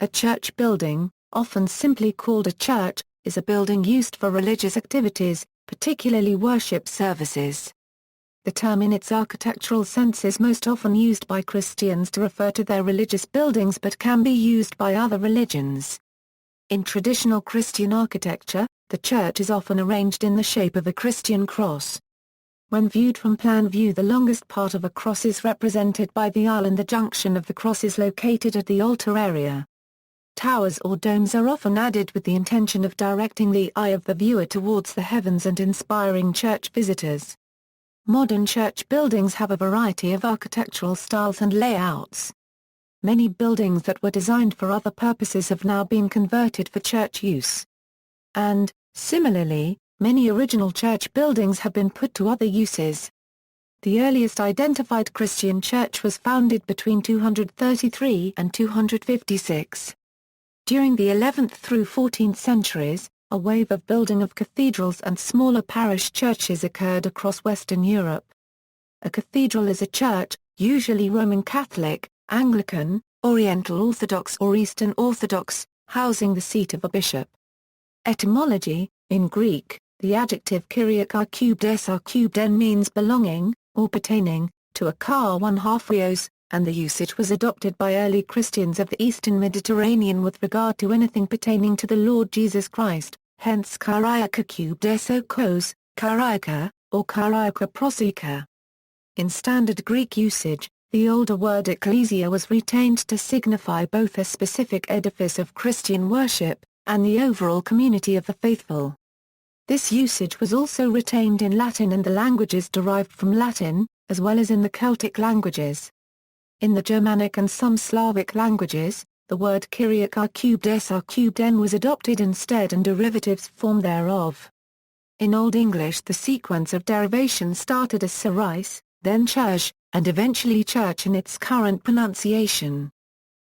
A church building, often simply called a church, is a building used for religious activities, particularly worship services. The term in its architectural sense is most often used by Christians to refer to their religious buildings but can be used by other religions. In traditional Christian architecture, the church is often arranged in the shape of a Christian cross. When viewed from plan view, the longest part of a cross is represented by the aisle and the junction of the cross is located at the altar area. Towers or domes are often added with the intention of directing the eye of the viewer towards the heavens and inspiring church visitors. Modern church buildings have a variety of architectural styles and layouts. Many buildings that were designed for other purposes have now been converted for church use. And, similarly, many original church buildings have been put to other uses. The earliest identified Christian church was founded between 233 and 256. During the 11th through 14th centuries, a wave of building of cathedrals and smaller parish churches occurred across Western Europe. A cathedral is a church, usually Roman Catholic, Anglican, Oriental Orthodox or Eastern Orthodox, housing the seat of a bishop. Etymology: in Greek, the adjective kyriakar means belonging, or pertaining, to a car one-half-rios, and the usage was adopted by early Christians of the Eastern Mediterranean with regard to anything pertaining to the Lord Jesus Christ, hence kyriaka kos, kyriaka, or kyriaka prosika. In standard Greek usage, the older word ecclesia was retained to signify both a specific edifice of Christian worship, and the overall community of the faithful. This usage was also retained in Latin and the languages derived from Latin, as well as in the Celtic languages. In the Germanic and some Slavic languages, the word kyriakar was adopted instead and derivatives formed thereof. In Old English the sequence of derivation started as cerise, then church, and eventually church in its current pronunciation.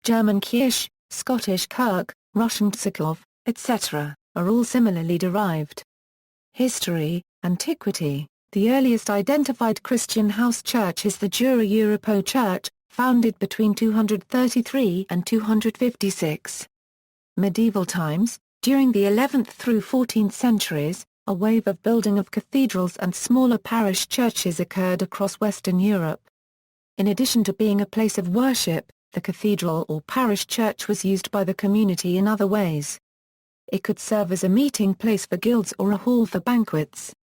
German Kirche, Scottish Kirk, Russian Tsarkov, etc., are all similarly derived. History, Antiquity. The earliest identified Christian house church is the Jura Europo Church, founded between 233 and 256. Medieval times. During the 11th through 14th centuries, a wave of building of cathedrals and smaller parish churches occurred across Western Europe. In addition to being a place of worship, the cathedral or parish church was used by the community in other ways. It could serve as a meeting place for guilds or a hall for banquets.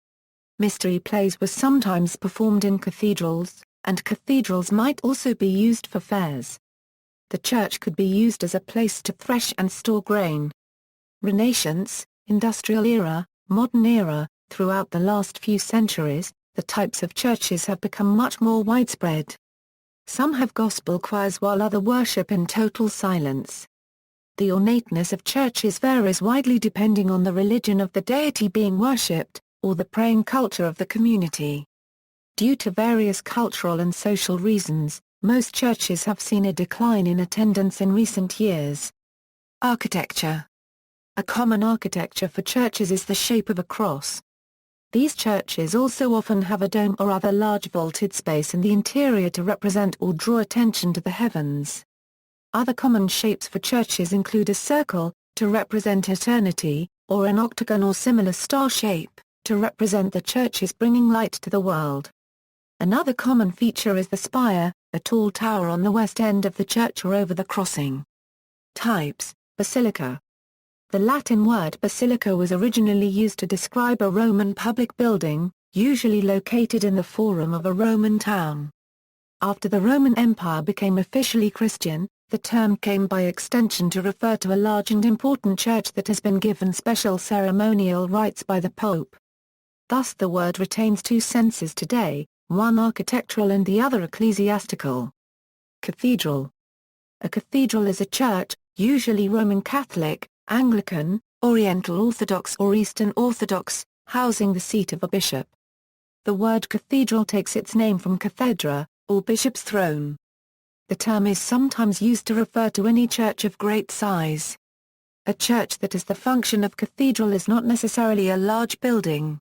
Mystery plays were sometimes performed in cathedrals, and cathedrals might also be used for fairs. The church could be used as a place to thresh and store grain. Renaissance, Industrial Era, Modern Era. Throughout the last few centuries, the types of churches have become much more widespread. Some have gospel choirs while others worship in total silence. The ornateness of churches varies widely depending on the religion of the deity being worshipped, or the praying culture of the community. Due to various cultural and social reasons, most churches have seen a decline in attendance in recent years. Architecture. A common architecture for churches is the shape of a cross. These churches also often have a dome or other large vaulted space in the interior to represent or draw attention to the heavens. Other common shapes for churches include a circle, to represent eternity, or an octagon or similar star shape, to represent the churches bringing light to the world. Another common feature is the spire, a tall tower on the west end of the church or over the crossing. Types: Basilica. The Latin word basilica was originally used to describe a Roman public building, usually located in the forum of a Roman town. After the Roman Empire became officially Christian, the term came by extension to refer to a large and important church that has been given special ceremonial rites by the Pope. Thus the word retains two senses today, one architectural and the other ecclesiastical. Cathedral. A cathedral is a church, usually Roman Catholic, Anglican, Oriental Orthodox or Eastern Orthodox, housing the seat of a bishop. The word cathedral takes its name from cathedra, or bishop's throne. The term is sometimes used to refer to any church of great size. A church that has the function of cathedral is not necessarily a large building.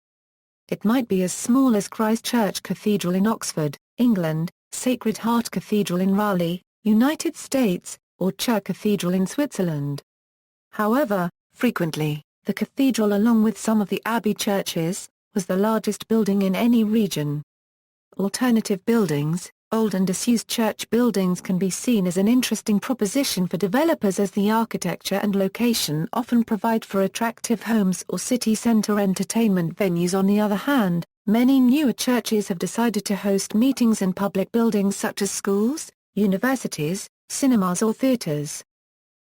It might be as small as Christ Church Cathedral in Oxford, England, Sacred Heart Cathedral in Raleigh, United States, or church cathedral in Switzerland. However, frequently, the cathedral along with some of the abbey churches, was the largest building in any region. Alternative buildings, old and disused church buildings can be seen as an interesting proposition for developers as the architecture and location often provide for attractive homes or city center entertainment venues. On the other hand, many newer churches have decided to host meetings in public buildings such as schools, universities, cinemas or theaters.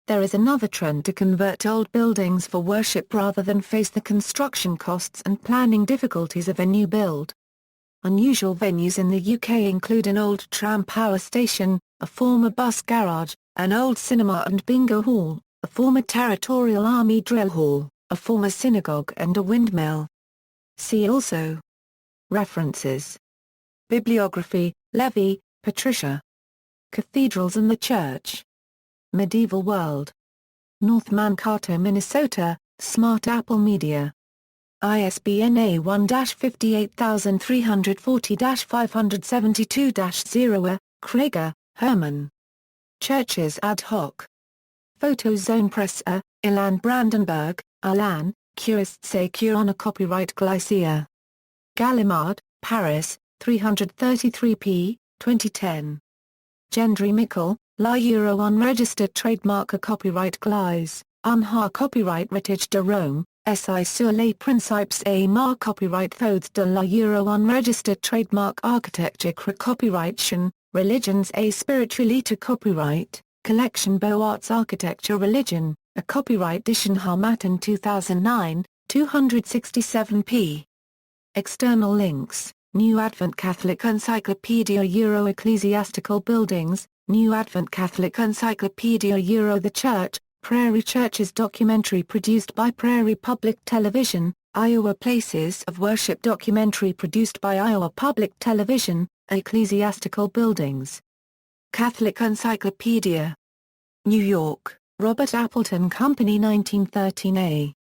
There is another trend to convert old buildings for worship rather than face the construction costs and planning difficulties of a new build. Unusual venues in the UK include an old tram power station, a former bus garage, an old cinema and bingo hall, a former Territorial Army drill hall, a former synagogue and a windmill. See also. References. Bibliography, Levy, Patricia. Cathedrals and the Church. Medieval World. North Mankato, Minnesota, Smart Apple Media. ISBN A1-58340-572-0. Krieger, Herman. Churches ad hoc. Photozone Press. Ilan Brandenburg, Alan, Curists Curona Copyright Glycia. Gallimard, Paris, 333p, 2010. Gendry Mikkel, La Euro Unregistered Trademark a Copyright Glyce, Unha Copyright Ritage de Rome, SI sur les principes et marque Copyright Fodes de la Euro Unregistered Trademark Architecture Copyrightion, Religions et Spirituality Copyright, Collection Beaux Arts Architecture Religion, a Copyright Edition Harmattan 2009, 267p. External links, New Advent Catholic Encyclopedia Euro Ecclesiastical Buildings, New Advent Catholic Encyclopedia Euro The Church, Prairie Churches documentary produced by Prairie Public Television, Iowa Places of Worship documentary produced by Iowa Public Television, Ecclesiastical Buildings. Catholic Encyclopedia. New York, Robert Appleton Company 1913a.